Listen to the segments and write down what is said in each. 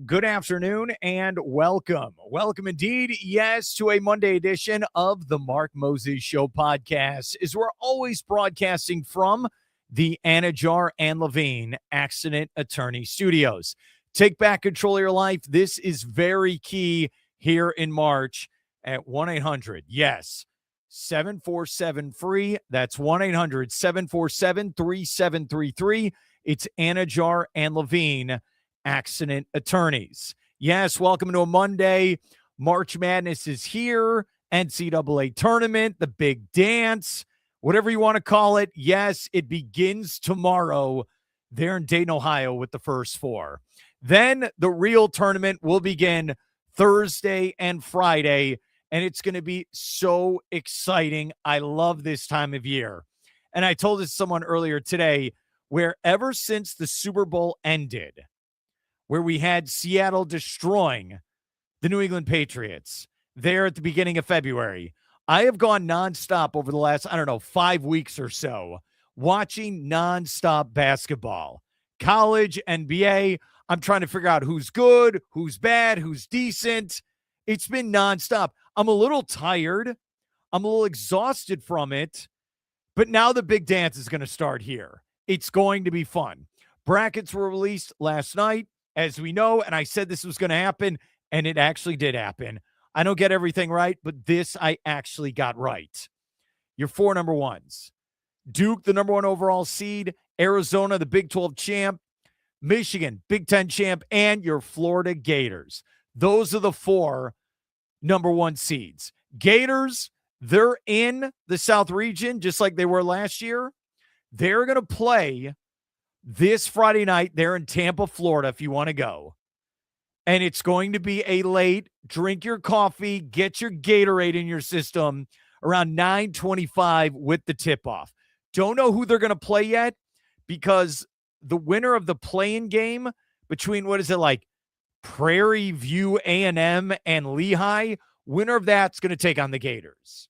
Good afternoon and welcome. Welcome indeed, yes, to a Monday edition of the Mark Moses Show podcast. As we're always broadcasting from the Anidjar and Levine Accident Attorney Studios. Take back control of your life. This is very key here in March at 1-800, yes, 747-FREE. That's 1-800-747-3733. It's Anidjar and Levine Accident Attorneys. Yes, welcome to a Monday. March Madness is here. NCAA tournament, the big dance, whatever you want to call it. Yes, it begins tomorrow there in Dayton, Ohio with the first four. Then the real tournament will begin Thursday and Friday, and it's going to be so exciting. I love this time of year. And I told this to someone earlier today, where ever since the Super Bowl ended, where we had Seattle destroying the New England Patriots there at the beginning of February, I have gone nonstop over the last, 5 weeks or so, watching nonstop basketball. College, NBA, I'm trying to figure out who's good, who's bad, who's decent. It's been nonstop. I'm a little tired. I'm a little exhausted from it. But now the big dance is going to start here. It's going to be fun. Brackets were released last night, as we know, and I said this was going to happen, and it actually did happen. I don't get everything right, but this I actually got right. Your four number ones. Duke, the number one overall seed. Arizona, the Big 12 champ. Michigan, Big 10 champ. And your Florida Gators. Those are the four number one seeds. Gators, they're in the South region, just like they were last year. They're going to play this Friday night there in Tampa, Florida, if you want to go. And it's going to be a late, drink your coffee, get your Gatorade in your system around 9:25 with the tip-off. Don't know who they're going to play yet, because the winner of the play-in game between, Prairie View A&M and Lehigh, winner of that's going to take on the Gators.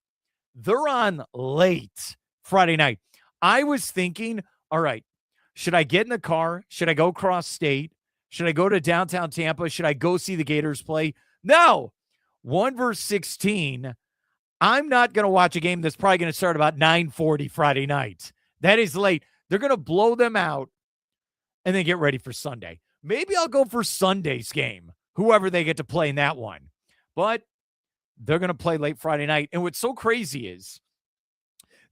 They're on late Friday night. I was thinking, all right, should I get in the car? Should I go cross state? Should I go to downtown Tampa? Should I go see the Gators play? No. 1-16. I'm not going to watch a game that's probably going to start about 9:40 Friday night. That is late. They're going to blow them out and then get ready for Sunday. Maybe I'll go for Sunday's game, whoever they get to play in that one. But they're going to play late Friday night. And what's so crazy is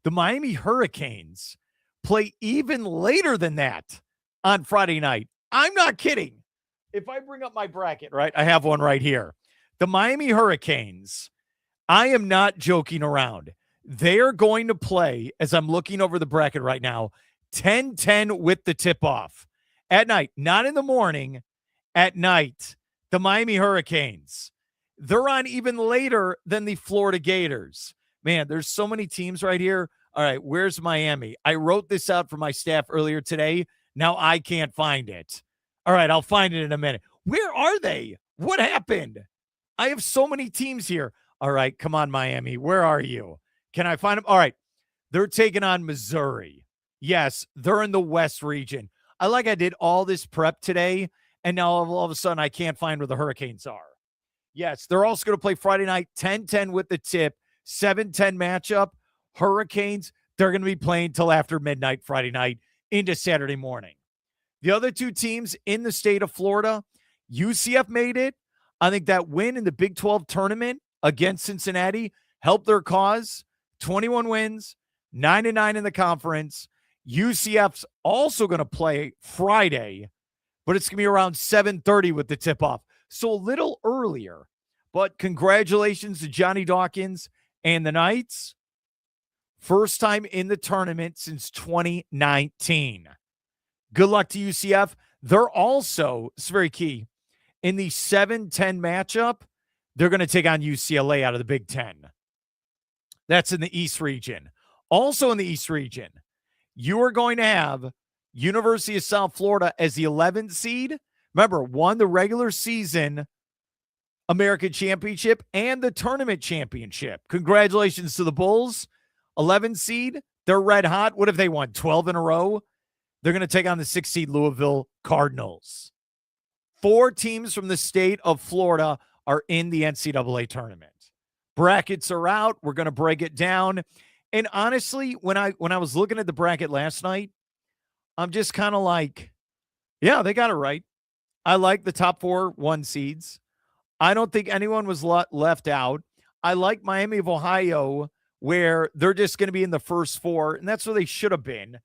the Miami Hurricanes play even later than that on Friday night. I'm not kidding. If I bring up my bracket, right, I have one right here. The Miami Hurricanes, I am not joking around. They're going to play, as I'm looking over the bracket right now, 10-10 with the tip-off at night, not in the morning, at night. The Miami Hurricanes, they're on even later than the Florida Gators. Man, there's so many teams right here. All right, where's Miami? I wrote this out for my staff earlier today. Now I can't find it. All right, I'll find it in a minute. Where are they? What happened? I have so many teams here. All right, come on, Miami. Where are you? Can I find them? All right, they're taking on Missouri. Yes, they're in the West region. I did all this prep today, and now all of a sudden I can't find where the Hurricanes are. Yes, they're also going to play Friday night, 10-10 with the tip, 7-10 matchup. Hurricanes, they're going to be playing till after midnight Friday night into Saturday morning. The other two teams in the state of Florida, UCF made it. I think that win in the Big 12 tournament against Cincinnati helped their cause. 21 wins, 9-9 in the conference. UCF's also going to play Friday, but it's going to be around 7:30 with the tip-off. So a little earlier, but congratulations to Johnny Dawkins and the Knights. First time in the tournament since 2019. Good luck to UCF. They're also, it's very key, in the 7-10 matchup, they're going to take on UCLA out of the Big Ten. That's in the East region. Also in the East region, you are going to have University of South Florida as the 11th seed. Remember, won the regular season American Championship and the tournament championship. Congratulations to the Bulls. 11 seed. They're red hot. What have they won? 12 in a row? They're going to take on the 6 seed Louisville Cardinals. 4 teams from the state of Florida are in the NCAA tournament. Brackets are out. We're going to break it down. And honestly, when I was looking at the bracket last night, I'm just kind of like, yeah, they got it right. I like the top 4 1 seeds. I don't think anyone was left out. I like Miami of Ohio, where they're just going to be in the first 4, and that's where they should have been.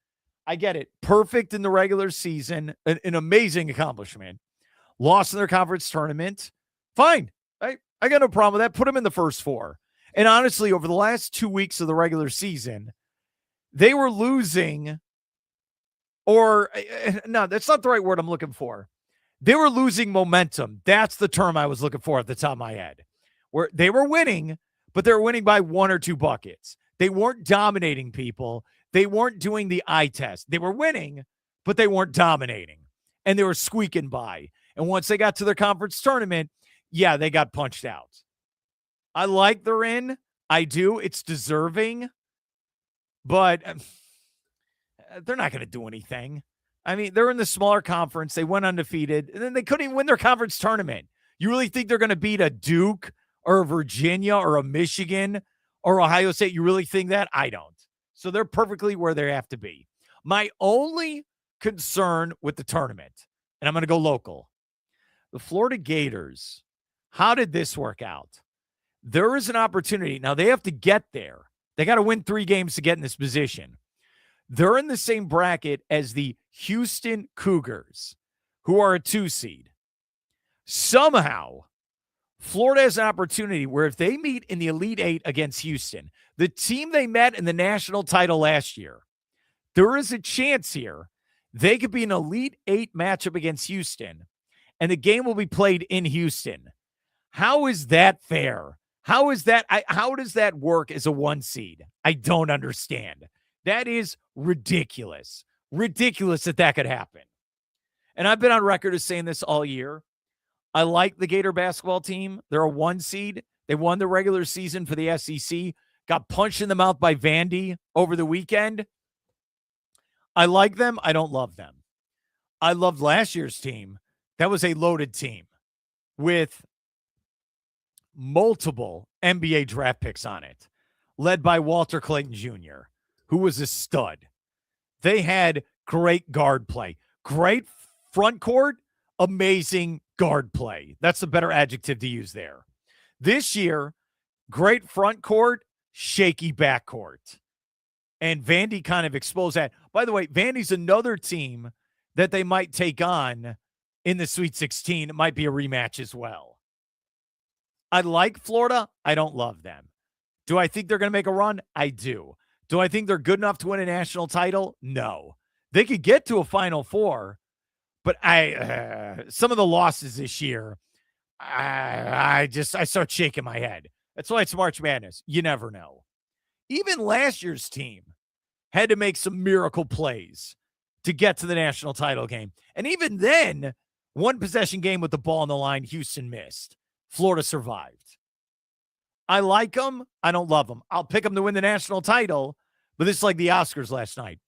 I get it. Perfect in the regular season, an amazing accomplishment. Lost in their conference tournament. Fine. I got no problem with that. Put them in the first 4. And honestly, over the last 2 weeks of the regular season, they were losing, or no, that's not the right word I'm looking for. They were losing momentum. That's the term I was looking for at the top of my head. Where they were winning, but they were winning by 1 or 2 buckets. They weren't dominating people. They weren't doing the eye test. They were winning, but they weren't dominating. And they were squeaking by. And once they got to their conference tournament, yeah, they got punched out. I like they're in. I do. It's deserving. But they're not going to do anything. I mean, they're in the smaller conference. They went undefeated, and then they couldn't even win their conference tournament. You really think they're going to beat a Duke or a Virginia or a Michigan or Ohio State? You really think that? I don't. So they're perfectly where they have to be. My only concern with the tournament, and I'm going to go local, the Florida Gators, how did this work out? There is an opportunity. Now, they have to get there. They got to win 3 games to get in this position. They're in the same bracket as the Houston Cougars, who are a 2 seed. Somehow, Florida has an opportunity where if they meet in the Elite 8 against Houston, the team they met in the national title last year, there is a chance here they could be an Elite 8 matchup against Houston, and the game will be played in Houston. How is that fair? How does that work as a 1 seed? I don't understand. That is ridiculous. Ridiculous that could happen. And I've been on record as saying this all year. I like the Gator basketball team. They're a 1 seed. They won the regular season for the SEC. Got punched in the mouth by Vandy over the weekend. I like them. I don't love them. I loved last year's team. That was a loaded team with multiple NBA draft picks on it, led by Walter Clayton Jr., who was a stud. They had great guard play, great front court, amazing guard play. That's a better adjective to use there. This year, great front court, shaky back court. And Vandy kind of exposed that. By the way, Vandy's another team that they might take on in the Sweet 16. It might be a rematch as well. I like Florida. I don't love them. Do I think they're going to make a run? I do. Do I think they're good enough to win a national title? No. They could get to a Final Four, but some of the losses this year, I start shaking my head. That's why it's March Madness. You never know. Even last year's team had to make some miracle plays to get to the national title game. And even then, 1 possession game with the ball on the line, Houston missed. Florida survived. I like them. I don't love them. I'll pick them to win the national title, but this is like the Oscars last night.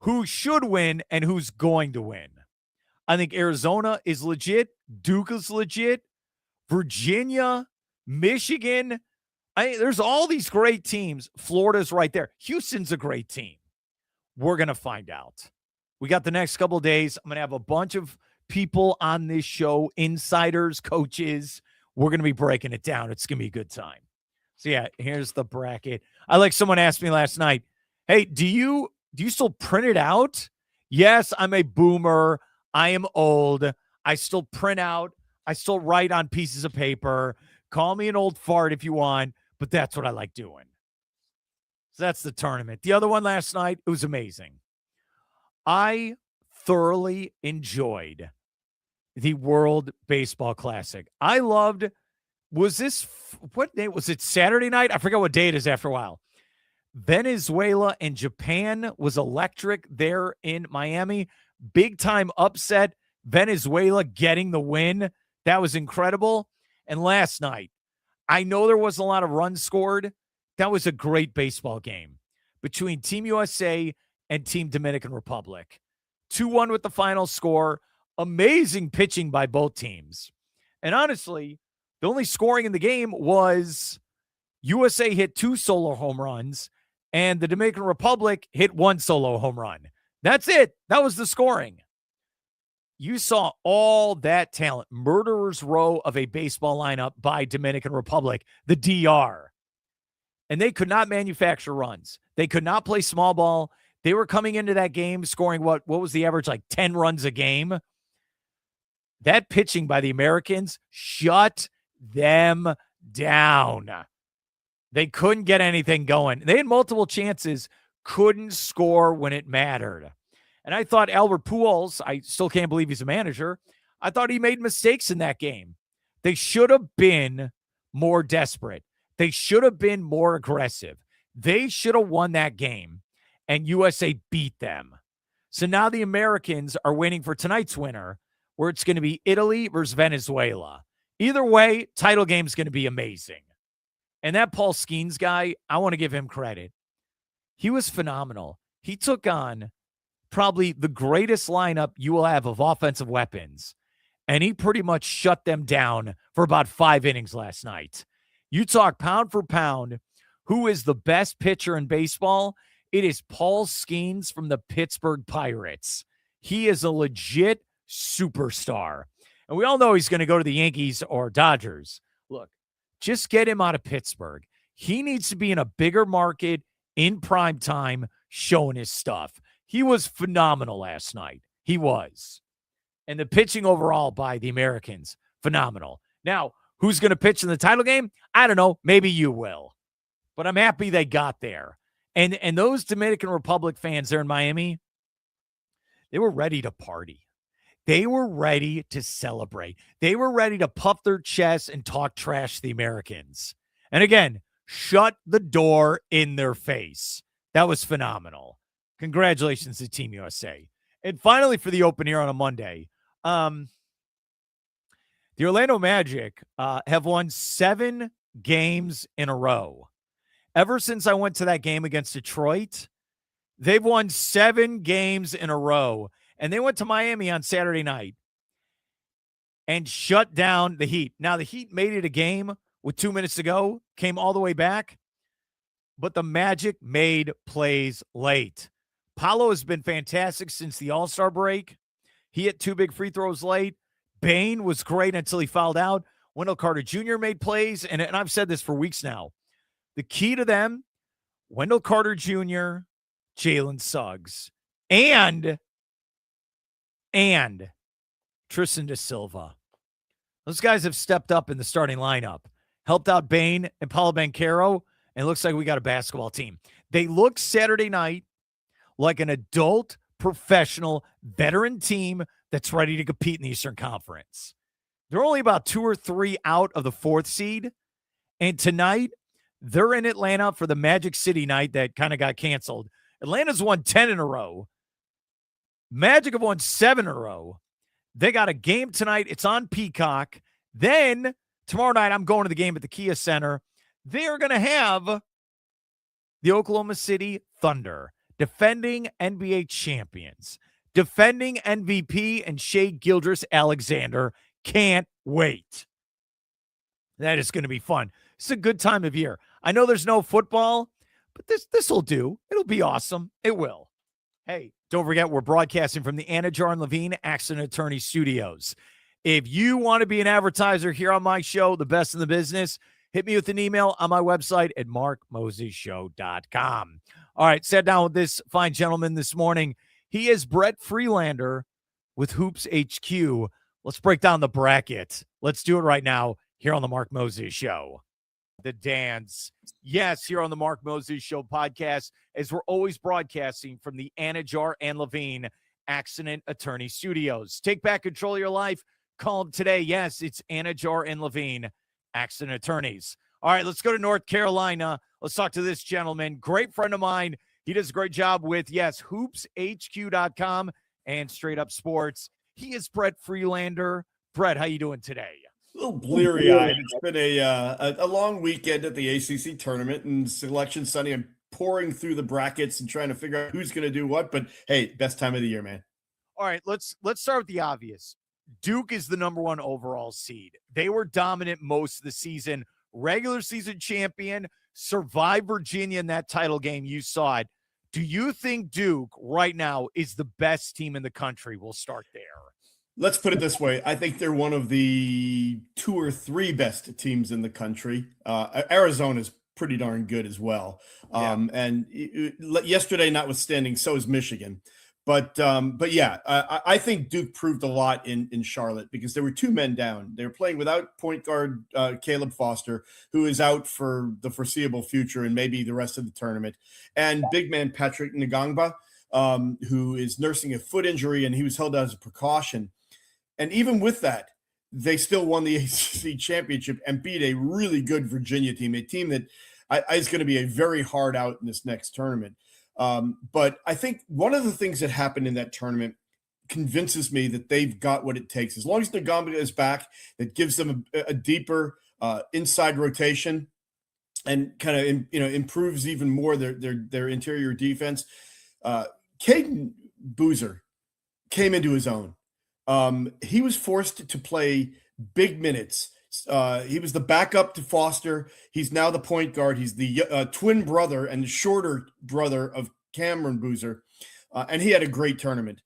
Who should win and who's going to win? I think Arizona is legit. Duke is legit. Virginia, Michigan. There's all these great teams. Florida's right there. Houston's a great team. We're going to find out. We got the next couple of days. I'm going to have a bunch of people on this show, insiders, coaches. We're going to be breaking it down. It's going to be a good time. So, yeah, here's the bracket. Someone asked me last night, hey, do you still print it out? Yes, I'm a boomer. I am old. I still print out. I still write on pieces of paper. Call me an old fart if you want, but that's what I like doing. So that's the tournament. The other one last night, it was amazing. I thoroughly enjoyed the World Baseball Classic. I loved, what day was it? Saturday night? I forgot what day it is after a while. Venezuela and Japan was electric there in Miami. Big time upset. Venezuela getting the win. That was incredible. And last night, I know there wasn't a lot of runs scored. That was a great baseball game between Team USA and Team Dominican Republic. 2-1 with the final score. Amazing pitching by both teams. And honestly, the only scoring in the game was USA hit 2 solo home runs and the Dominican Republic hit 1 solo home run. That's it. That was the scoring. You saw all that talent, murderer's row of a baseball lineup by Dominican Republic, the DR. And they could not manufacture runs. They could not play small ball. They were coming into that game scoring what was the average, like 10 runs a game. That pitching by the Americans shut them down. They couldn't get anything going. They had multiple chances, couldn't score when it mattered. And I thought Albert Pujols, I still can't believe he's a manager, I thought he made mistakes in that game. They should have been more desperate. They should have been more aggressive. They should have won that game, and USA beat them. So now the Americans are waiting for tonight's winner, where it's going to be Italy versus Venezuela. Either way, title game's going to be amazing. And that Paul Skeens guy, I want to give him credit. He was phenomenal. He took on probably the greatest lineup you will have of offensive weapons, and he pretty much shut them down for about 5 innings last night. You talk pound for pound, who is the best pitcher in baseball? It is Paul Skeens from the Pittsburgh Pirates. He is a legit superstar. And we all know he's going to go to the Yankees or Dodgers. Look, just get him out of Pittsburgh. He needs to be in a bigger market in prime time showing his stuff. He was phenomenal last night. He was. And the pitching overall by the Americans, phenomenal. Now, who's going to pitch in the title game? I don't know. Maybe you will. But I'm happy they got there. And those Dominican Republic fans there in Miami, they were ready to party. They were ready to celebrate. They were ready to puff their chests and talk trash to the Americans. And again, shut the door in their face. That was phenomenal. Congratulations to Team USA. And finally, for the open here on a Monday, the Orlando Magic have won 7 games in a row. Ever since I went to that game against Detroit, they've won 7 games in a row. And they went to Miami on Saturday night and shut down the Heat. Now, the Heat made it a game with 2 minutes to go, came all the way back, but the Magic made plays late. Paolo has been fantastic since the All-Star break. He hit 2 big free throws late. Bane was great until he fouled out. Wendell Carter Jr. made plays, and I've said this for weeks now. The key to them, Wendell Carter Jr., Jalen Suggs, and Tristan da Silva. Those guys have stepped up in the starting lineup, helped out Bane and Paulo Banchero, and it looks like we got a basketball team. They look Saturday night like an adult, professional, veteran team that's ready to compete in the Eastern Conference. They're only about 2 or 3 out of the 4th seed, and tonight they're in Atlanta for the Magic City night that kind of got canceled. Atlanta's won 10 in a row. Magic have won 7 in a row. They got a game tonight. It's on Peacock. Then tomorrow night, I'm going to the game at the Kia Center. They're going to have the Oklahoma City Thunder, defending NBA champions, defending MVP and Shai Gilgeous-Alexander. Can't wait. That is going to be fun. It's a good time of year. I know there's no football, but this will do. It'll be awesome. It will. Hey, don't forget, we're broadcasting from the Anidjar and Levine Accident Attorney Studios. If you want to be an advertiser here on my show, the best in the business, hit me with an email on my website at markmoseshow.com. All right, sat down with this fine gentleman this morning. He is Brett Friedlander with Hoops HQ. Let's break down the bracket. Let's do it right now here on the Mark Moses Show. The dance. Yes, here on the Mark Moses Show podcast, as we're always broadcasting from the Anidjar and Levine Accident Attorney Studios. Take back control of your life. Call them today. Yes, it's Anidjar and Levine Accident Attorneys. All right, let's go to North Carolina. Let's talk to this gentleman. Great friend of mine. He does a great job with, yes, hoopshq.com and Straight Up Sports. He is Brett Friedlander. Brett, how you doing today? A little bleary-eyed. It's been a long weekend at the ACC tournament and Selection Sunday. I'm pouring through the brackets and trying to figure out who's going to do what. But, hey, best time of the year, man. All right, let's start with the obvious. Duke is the number one overall seed. They were dominant most of the season, regular season champion, survived Virginia in that title game. You saw it. Do you think Duke right now is the best team in the country? We'll start there. Let's put it this way. I think they're one of the 2 or 3 best teams in the country. Arizona's pretty darn good as well. And yesterday, notwithstanding, so is Michigan. But yeah, I think Duke proved a lot in Charlotte because there were 2 men down. They were playing without point guard Caleb Foster, who is out for the foreseeable future and maybe the rest of the tournament, and big man Patrick Ngangba, who is nursing a foot injury, and he was held out as a precaution. And even with that, they still won the ACC championship and beat a really good Virginia team, a team that is going to be a very hard out in this next tournament. But I think one of the things that happened in that tournament convinces me that they've got what it takes. As long as Ngamba is back, that gives them a deeper inside rotation and kind of improves even more their interior defense. Caden Boozer came into his own. He was forced to play big minutes. He was the backup to Foster. He's now the point guard. He's the twin brother and the shorter brother of Cameron Boozer. And he had a great tournament.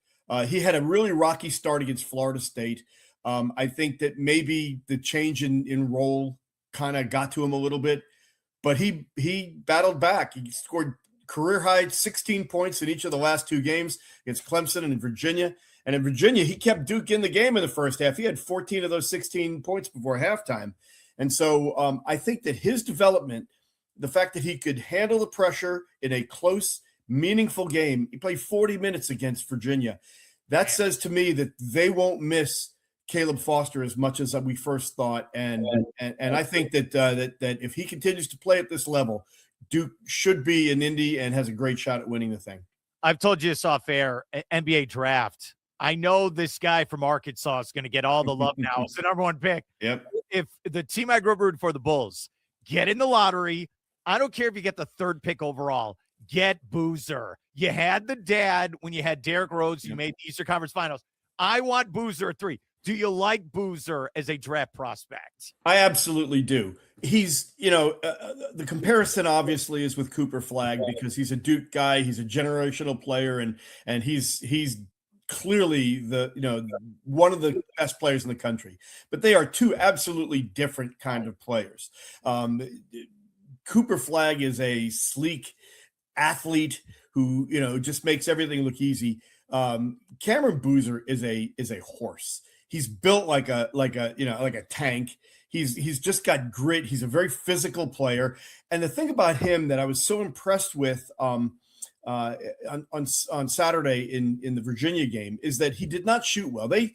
He had a really rocky start against Florida State. I think that maybe the change in role kind of got to him a little bit, but he battled back. He scored career high 16 points in each of the last 2 games against Clemson and Virginia. And in Virginia, he kept Duke in the game in the first half. He had 14 of those 16 points before halftime. And so I think that his development, the fact that he could handle the pressure in a close, meaningful game, he played 40 minutes against Virginia. That says to me that they won't miss Caleb Foster as much as we first thought. And I think that if he continues to play at this level, Duke should be in Indy and has a great shot at winning the thing. I've told you this off air, NBA draft. I know this guy from Arkansas is going to get all the love now. It's the number 1 pick. Yep. If the team I grew up rooting for, the Bulls, get in the lottery, I don't care if you get the 3rd pick overall, get Boozer. You had the dad when you had Derrick Rose. You made the Eastern Conference Finals. I want Boozer at 3. Do you like Boozer as a draft prospect? I absolutely do. He's, the comparison obviously is with Cooper Flagg because he's a Duke guy. He's a generational player, and he's clearly one of the best players in the country. But they are 2 absolutely different kind of players. Cooper Flagg is a sleek athlete who just makes everything look easy. Cameron Boozer is a horse. He's built like a tank. He's just got grit. He's a very physical player. And the thing about him that I was so impressed with on Saturday in the Virginia game is that he did not shoot well. They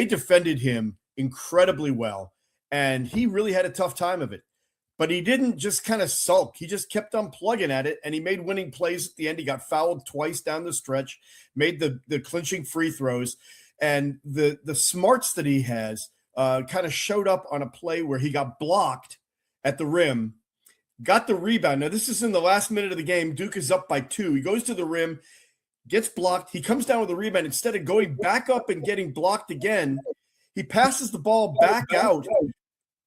defended him incredibly well, and he really had a tough time of it. But he didn't just kind of sulk. He just kept on plugging at it, and he made winning plays at the end. He got fouled twice down the stretch, made the clinching free throws, and the smarts that he has kind of showed up on a play where he got blocked at the rim, got the rebound. Now, this is in the last minute of the game. Duke is up by 2. He goes to the rim, gets blocked. He comes down with the rebound. Instead of going back up and getting blocked again, he passes the ball back out.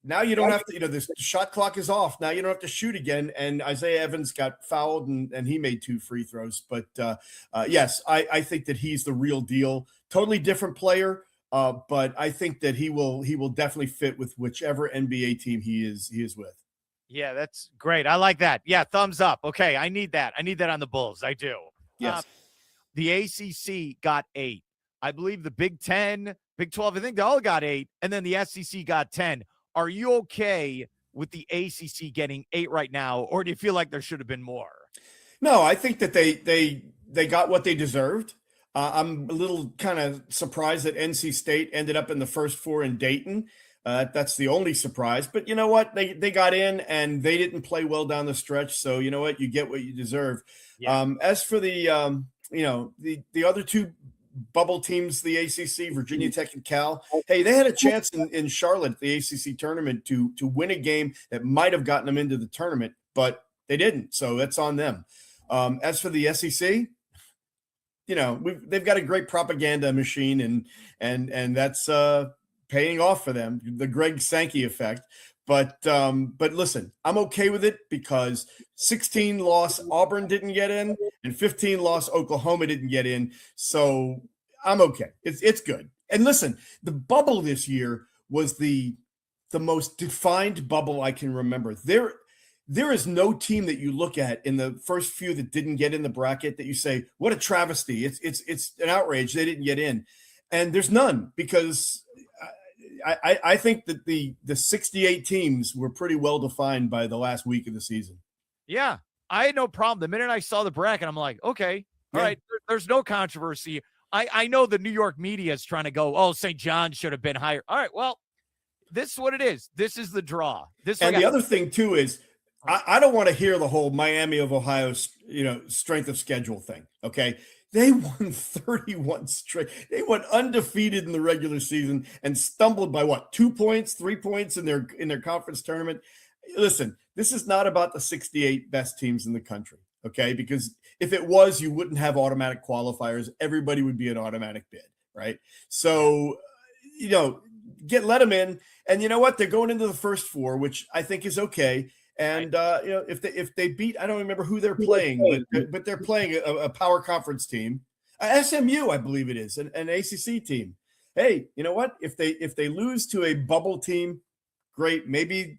Now you don't have to, the shot clock is off. Now you don't have to shoot again. And Isaiah Evans got fouled and he made 2 free throws. But yes, I think that he's the real deal. Totally different player. But I think that he will definitely fit with whichever NBA team he is with. Yeah, that's great. I like that. Yeah, thumbs up. Okay, I need that. I need that on the Bulls. I do. Yes. The ACC got 8. I believe the Big 10, Big 12, I think they all got 8. And then the SEC got 10. Are you okay with the ACC getting 8 right now, or do you feel like there should have been more? No, I think that they got what they deserved. I'm a little kind of surprised that NC State ended up in the first 4 in Dayton. That's the only surprise. But you know what? They got in, and they didn't play well down the stretch. So you know what? You get what you deserve. Yeah. As for the other 2 bubble teams, the ACC, Virginia Tech and Cal, hey, they had a chance in Charlotte, the ACC tournament, to win a game that might have gotten them into the tournament, but they didn't. So that's on them. As for the SEC, they've got a great propaganda machine, and that's paying off for them, the Greg Sankey effect. But listen, I'm okay with it because 16 loss Auburn didn't get in, and 15 loss Oklahoma didn't get in. So I'm okay. It's good. And listen, the bubble this year was the most defined bubble I can remember. There is no team that you look at in the first few that didn't get in the bracket that you say, what a travesty. It's an outrage. They didn't get in. And there's none, because I think that the 68 teams were pretty well defined by the last week of the season. Yeah, I had no problem. The minute I saw the bracket, I'm like, okay, all right, there's no controversy. I know the New York media is trying to go, oh, St. John should have been higher. All right, well, this is what it is. This is the draw. And the other thing, too, is I don't want to hear the whole Miami of Ohio, strength of schedule thing, okay? They won 31 straight. They went undefeated in the regular season and stumbled by 2 points, 3 points in their conference tournament. Listen, this is not about the 68 best teams in the country, okay? Because if it was, you wouldn't have automatic qualifiers. Everybody would be an automatic bid, right? So, let them in. And you know what? They're going into the first four, which I think is okay. And if they beat, I don't remember who they're playing, but they're playing a power conference team, SMU, I believe it is, an ACC team. Hey, you know what? If they lose to a bubble team, great. Maybe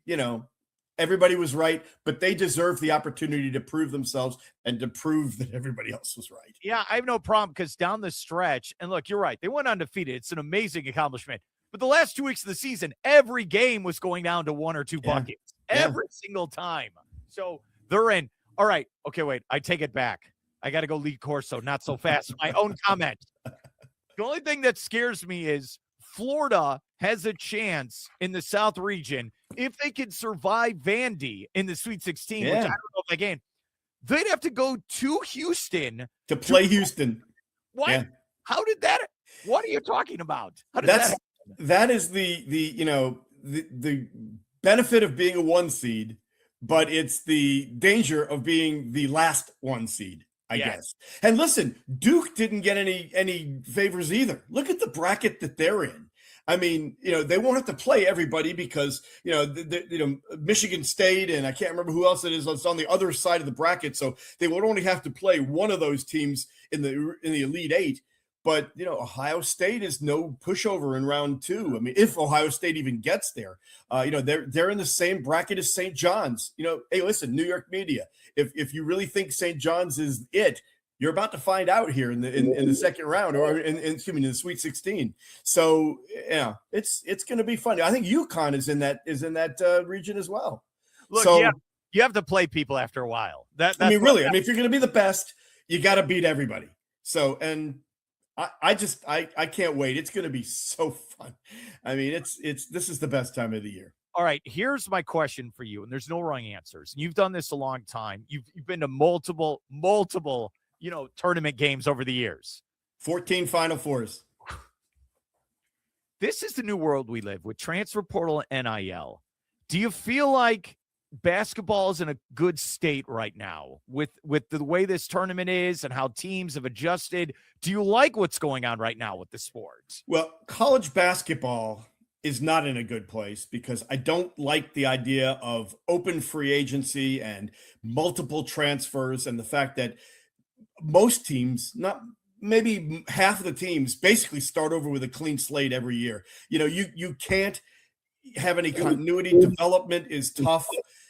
everybody was right, but they deserve the opportunity to prove themselves and to prove that everybody else was right. Yeah, I have no problem, because down the stretch, and look, you're right, they went undefeated. It's an amazing accomplishment. But the last 2 weeks of the season, every game was going down to 1 or 2 buckets. Every single time. So they're in. All right. Okay, wait. I take it back. I got to go lead Corso. Not so fast. My own comment. The only thing that scares me is Florida has a chance in the South region if they can survive Vandy in the Sweet 16, which I don't know if they can. They'd have to go to Houston to play Houston. What? Yeah. How did that? What are you talking about? How did that is the benefit of being a 1 seed, but it's the danger of being the last 1 seed, I guess. And listen, Duke didn't get any favors either. Look at the bracket that they're in. I mean, they won't have to play everybody because, Michigan State, and I can't remember who else it is. It's on the other side of the bracket. So they would only have to play one of those teams in the Elite Eight. But, Ohio State is no pushover in round 2. I mean, if Ohio State even gets there, they're in the same bracket as St. John's. Hey, listen, New York media, if you really think St. John's is it, you're about to find out here in the second round, or in the Sweet 16. So, it's going to be fun. I think UConn is in that region as well. Look, so, you have to play people after a while. That's really, if you're going to be the best, you got to beat everybody. So, and I can't wait. It's going to be so fun. I mean, this is the best time of the year. All right, here's my question for you, and there's no wrong answers. You've done this a long time. You've been to multiple, tournament games over the years. 14 Final Fours. This is the new world we live with transfer portal and NIL. Do you feel like basketball is in a good state right now with the way this tournament is and how teams have adjusted? Do you like what's going on right now with the sport? Well, college basketball is not in a good place because I don't like the idea of open free agency and multiple transfers, and the fact that most teams, not maybe half of the teams, basically start over with a clean slate every year. You can't have any continuity. Development is tough.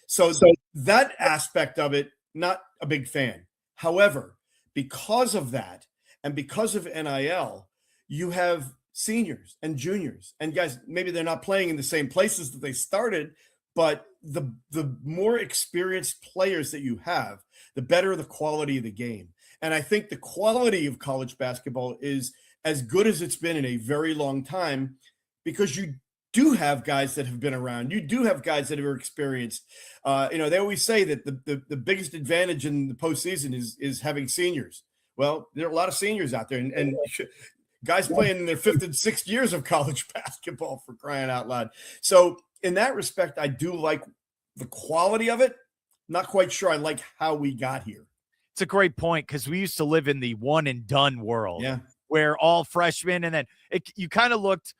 So that aspect of it, not a big fan. However, because of that and because of NIL, you have seniors and juniors and guys, maybe they're not playing in the same places that they started, but the more experienced players that you have, the better the quality of the game. And I think the quality of college basketball is as good as it's been in a very long time, because you do have guys that have been around. You do have guys that are experienced. They always say that the biggest advantage in the postseason is having seniors. Well, there are a lot of seniors out there, and guys playing in their 5th and 6th years of college basketball, for crying out loud. So in that respect, I do like the quality of it. Not quite sure I like how we got here. It's a great point because we used to live in the one and done world Yeah. where all freshmen, and then you kind of looked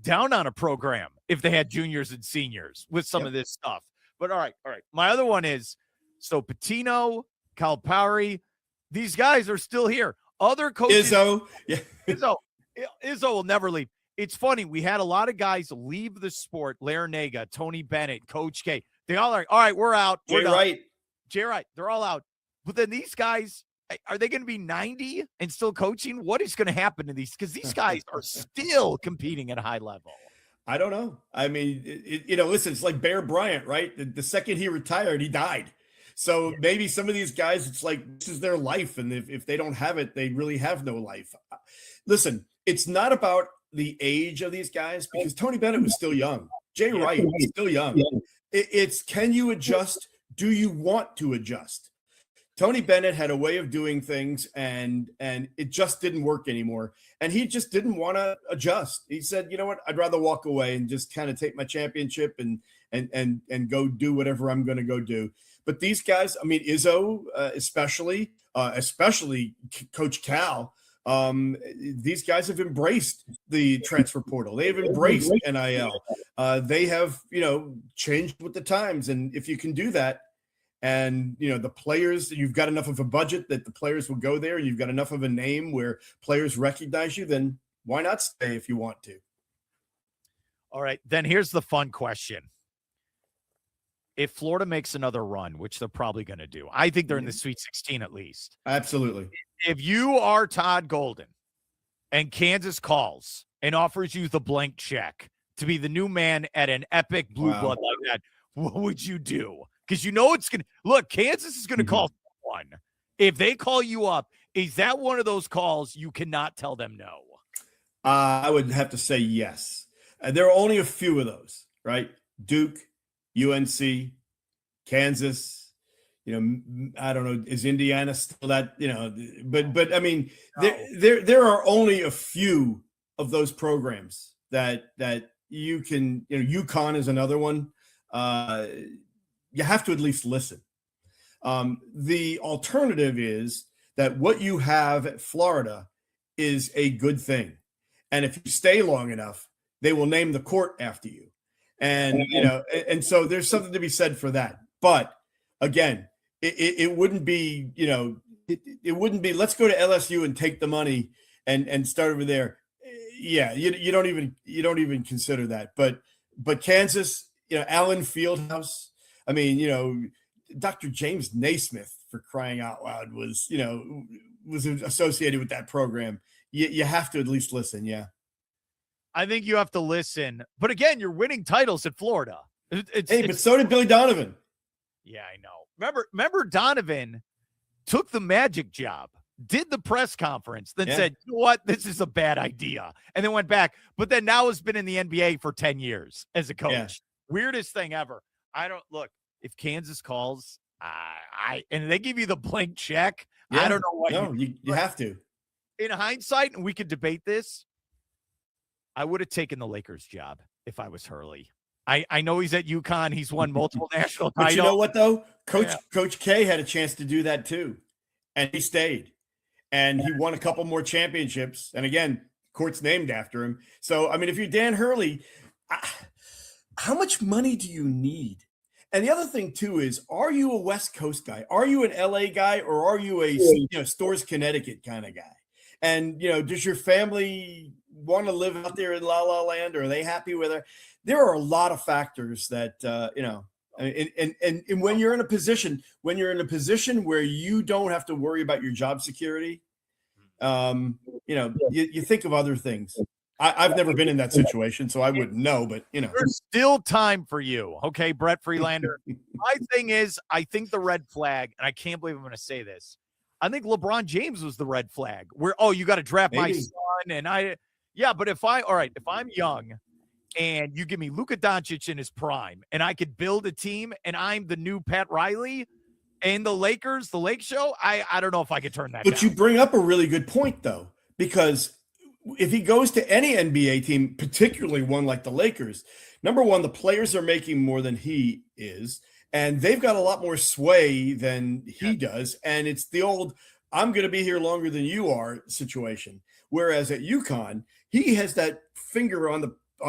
down on a program if they had juniors and seniors with some of this stuff. But all right. My other one is, so Pitino, Calipari, these guys are still here. Other coaches, Izzo will never leave. It's funny. We had a lot of guys leave the sport. Larinaga, Tony Bennett, Coach K. They all are, all right, we're out. Jay Wright. They're all out. But then these guys, are they going to be 90 and still coaching? What is going to happen to these? Because these guys are still competing at a high level. I don't know. I mean, listen, it's like Bear Bryant, right? The second he retired, he died. So maybe some of these guys, it's like this is their life. And if they don't have it, they really have no life. Listen, it's not about the age of these guys because Tony Bennett was still young. Jay Wright was still young. It's can you adjust? Do you want to adjust? Tony Bennett had a way of doing things and it just didn't work anymore. And he just didn't want to adjust. He said, you know what, I'd rather walk away and just kind of take my championship and go do whatever I'm going to go do. But these guys, I mean, Izzo, especially Coach Cal, these guys have embraced the transfer portal. They have embraced NIL. They have, changed with the times. And if you can do that, and, the players, you've got enough of a budget that the players will go there, and you've got enough of a name where players recognize you, then why not stay if you want to? All right. Then here's the fun question. If Florida makes another run, which they're probably going to do, I think they're in the Sweet 16 at least. Absolutely. If you are Todd Golden and Kansas calls and offers you the blank check to be the new man at an epic blue blood like that, what would you do? Because it's going to – look, Kansas is going to call someone. If they call you up, is that one of those calls you cannot tell them no? I would have to say yes. There are only a few of those, right? Duke, UNC, Kansas, I don't know, is Indiana still that, but I mean, there are only a few of those programs that you can, UConn is another one. You have to at least listen. The alternative is that what you have at Florida is a good thing. And if you stay long enough, they will name the court after you. And, and so there's something to be said for that. But again, it wouldn't be, it wouldn't be, let's go to LSU and take the money and start over there. Yeah. You don't even consider that, but Kansas, Allen Fieldhouse, I mean, Dr. James Naismith, for crying out loud, was associated with that program. You have to at least listen. Yeah. I think you have to listen. But again, you're winning titles at Florida. But so did Billy Donovan. Yeah, I know. Remember Donovan took the Magic job, did the press conference, then said, you know what, this is a bad idea. And then went back. But then now has been in the NBA for 10 years as a coach. Yeah. Weirdest thing ever. If Kansas calls, and they give you the blank check, I don't know what you have to. In hindsight, and we could debate this, I would have taken the Lakers job if I was Hurley. I know he's at UConn. He's won multiple national titles. But you know what, though? Coach K had a chance to do that, too. And he stayed. And he won a couple more championships. And again, court's named after him. So, I mean, if you're Dan Hurley, how much money do you need? And the other thing, too, is, are you a West Coast guy? Are you an LA guy? Or are you a Stores, Connecticut kind of guy? And, does your family want to live out there in La La Land? Or are they happy with her? There are a lot of factors that, and when you're in a position where you don't have to worry about your job security, you think of other things. I've never been in that situation, so I wouldn't know, but there's still time for you. Okay, Brett Friedlander. My thing is, I think the red flag, and I can't believe I'm going to say this, I think LeBron James was the red flag where, you got to draft my son. And but if I'm young and you give me Luka Doncic in his prime and I could build a team and I'm the new Pat Riley and the Lakers, the Lake Show, I don't know if I could turn that down. But you bring up a really good point, though, because if he goes to any NBA team, particularly one like the Lakers, number one, the players are making more than he is. and they've got a lot more sway than he does. And it's the old, I'm going to be here longer than you are situation. Whereas at UConn, he has that finger on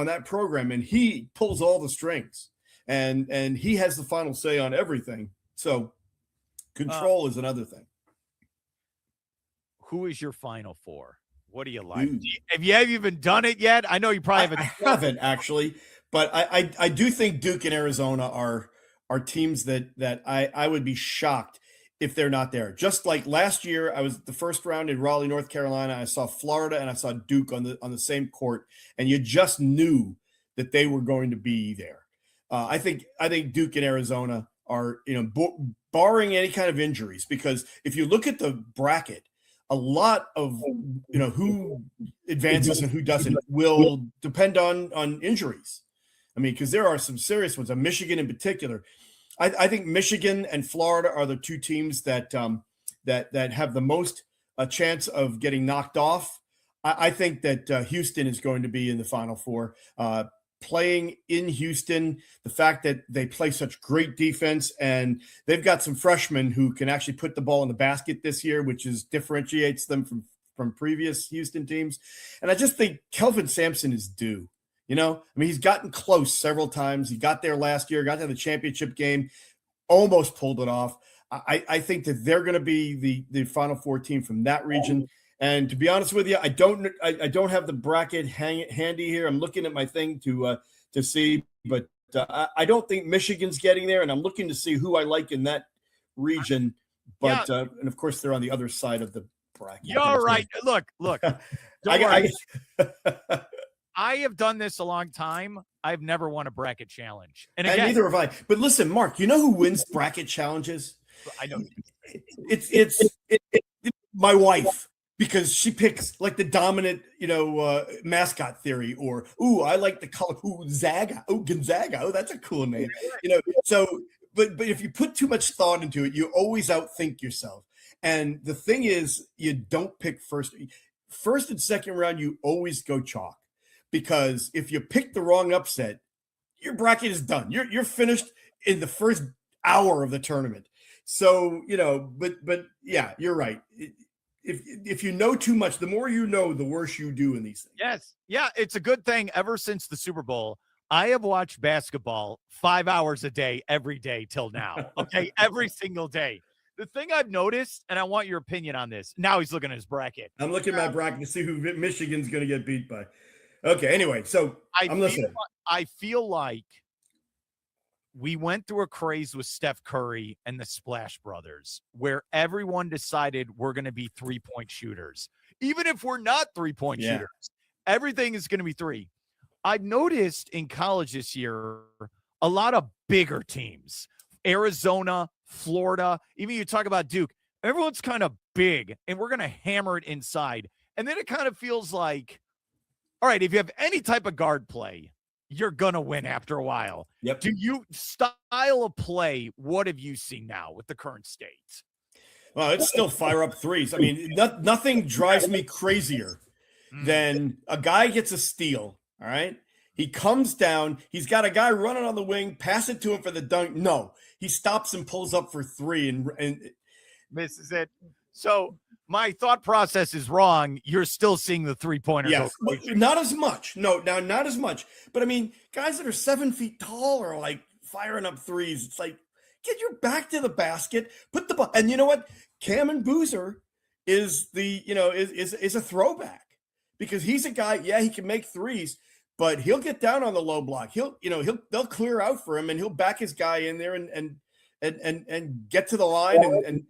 that program, and he pulls all the strings, and he has the final say on everything. So control is another thing. Who is your Final Four? What do you like? Have you even done it yet? I know you probably haven't. I haven't actually, but I do think Duke and Arizona are teams that I would be shocked if they're not there. Just like last year, I was the first round in Raleigh, North Carolina. I saw Florida and I saw Duke on the same court, and you just knew that they were going to be there. I think Duke and Arizona are, barring any kind of injuries, because if you look at the bracket, a lot of who advances and who doesn't will depend on injuries. I mean, because there are some serious ones. Michigan in particular. I think Michigan and Florida are the two teams that have the most chance of getting knocked off. I think that Houston is going to be in the Final Four. Playing in Houston, the fact that they play such great defense, and they've got some freshmen who can actually put the ball in the basket this year, which differentiates them from previous Houston teams. And I just think Kelvin Sampson is due. He's gotten close several times. He got there last year, got to the championship game, almost pulled it off. I think that they're going to be the Final Four team from that region. And to be honest with you, I don't have the bracket handy here. I'm looking at my thing to see, but I don't think Michigan's getting there. And I'm looking to see who I like in that region. But and of course, they're on the other side of the bracket. You're right. Look. I have done this a long time. I've never won a bracket challenge. And again, neither have I. But listen, Mark, you know who wins bracket challenges? I know. It's my wife, because she picks like the dominant, mascot theory, or, I like the color, Zaga. Gonzaga. Oh, that's a cool name. So, but if you put too much thought into it, you always outthink yourself. And the thing is, you don't pick first and second round. You always go chalk. Because if you pick the wrong upset, your bracket is done. You're finished in the first hour of the tournament. So, but yeah, you're right. If you know too much, the more you know, the worse you do in these things. Yes. Yeah, it's a good thing. Ever since the Super Bowl, I have watched basketball 5 hours a day, every day till now. Okay, every single day. The thing I've noticed, and I want your opinion on this. Now he's looking at his bracket. I'm looking at my bracket to see who Michigan's going to get beat by. Okay, anyway, so I'm listening. I feel like we went through a craze with Steph Curry and the Splash Brothers, where everyone decided we're going to be three-point shooters. Even if we're not three-point shooters, everything is going to be three. I've noticed in college this year a lot of bigger teams, Arizona, Florida, even you talk about Duke, everyone's kind of big, and we're going to hammer it inside. And then it kind of feels like, all right, if you have any type of guard play, you're going to win after a while. Yep. Do you style of play? What have you seen now with the current state? Well, it's still fire up threes. I mean, nothing drives me crazier than a guy gets a steal. All right. He comes down. He's got a guy running on the wing, pass it to him for the dunk. No, he stops and pulls up for three and misses it. So my thought process is wrong. You're still seeing the three-pointer. Yes, not as much. No, now not as much. But I mean, guys that are 7 feet tall are like firing up threes. It's like, get your back to the basket, put the ball. And you know what? Cam and Boozer is is a throwback, because he's a guy. Yeah, he can make threes, but he'll get down on the low block. They'll clear out for him, and he'll back his guy in there and get to the line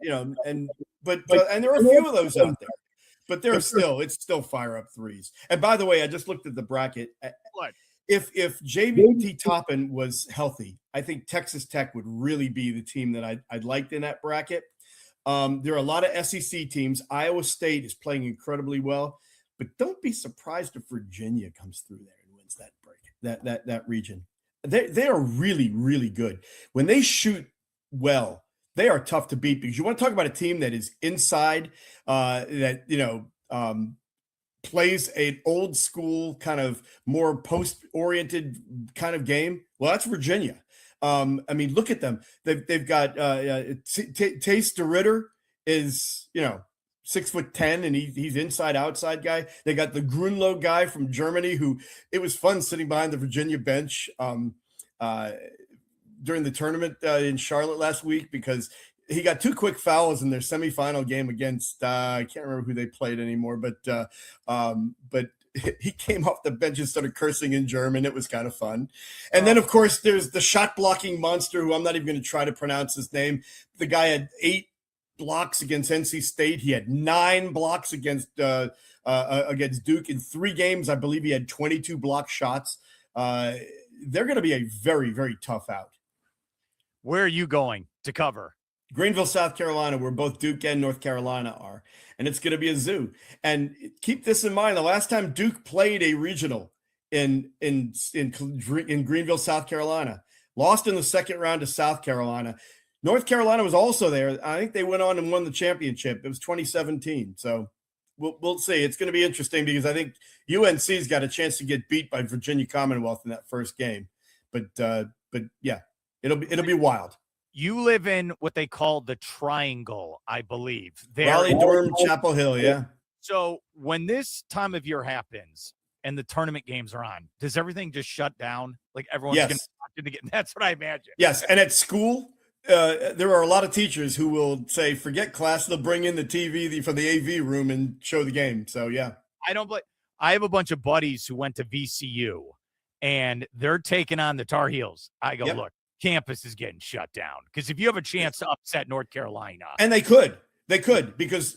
But there are a few of those out there, but it's still fire up threes. And by the way, I just looked at the bracket. What? If JVT Toppin was healthy, I think Texas Tech would really be the team that I'd liked in that bracket. There are a lot of SEC teams. Iowa State is playing incredibly well, but don't be surprised if Virginia comes through there and wins that bracket, that region. They are really, really good. When they shoot well, they are tough to beat, because you want to talk about a team that is inside, plays an old school kind of more post-oriented kind of game. Well, that's Virginia. I mean, look at them. They've got Taste the Ritter is 6'10", and he's inside outside guy. They got the Grunlow guy from Germany, who it was fun sitting behind the Virginia bench during the tournament in Charlotte last week, because he got 2 quick fouls in their semifinal game against I can't remember who they played anymore, but he came off the bench and started cursing in German. It was kind of fun. And then, of course, there's the shot blocking monster, who I'm not even going to try to pronounce his name. The guy had 8 blocks against NC State. He had 9 blocks against Duke in 3 games. I believe he had 22 block shots. They're going to be a very, very tough out. Where are you going to cover? Greenville, South Carolina, where both Duke and North Carolina are. And it's going to be a zoo. And keep this in mind, the last time Duke played a regional in Greenville, South Carolina, lost in the second round to South Carolina. North Carolina was also there. I think they went on and won the championship. It was 2017. So we'll see. It's going to be interesting, because I think UNC's got a chance to get beat by Virginia Commonwealth in that first game. But yeah, it'll be wild. You live in what they call the Triangle, I believe. Raleigh, Durham, Chapel Hill, yeah. So when this time of year happens and the tournament games are on, does everything just shut down? Like everyone's going to get. That's what I imagine. Yes, and at school, there are a lot of teachers who will say, "Forget class." They'll bring in the TV from the AV room and show the game. So yeah, I have a bunch of buddies who went to VCU, and they're taking on the Tar Heels. I go, look, campus is getting shut down, because if you have a chance to upset North Carolina, and they could because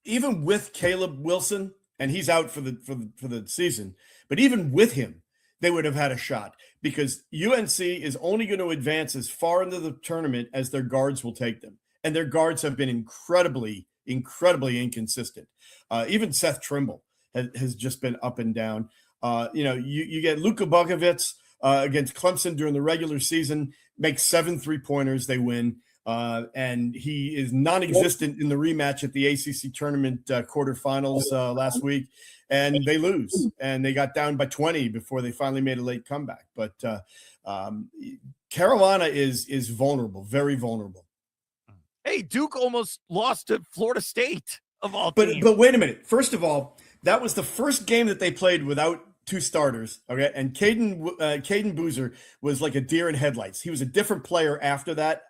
even with Caleb Wilson, and he's out for the season, but even with him, they would have had a shot, because UNC is only going to advance as far into the tournament as their guards will take them, and their guards have been incredibly inconsistent. Even Seth Trimble has just been up and down. You get Luka Bogovic against Clemson during the regular season, makes 7 3-pointers, they win. And he is non-existent in the rematch at the ACC tournament quarterfinals last week, and they lose. And they got down by 20 before they finally made a late comeback. But Carolina is vulnerable, very vulnerable. Hey, Duke almost lost to Florida State of all teams. But wait a minute. First of all, that was the first game that they played without 2 starters, okay? And Caden Boozer was like a deer in headlights. He was a different player after that.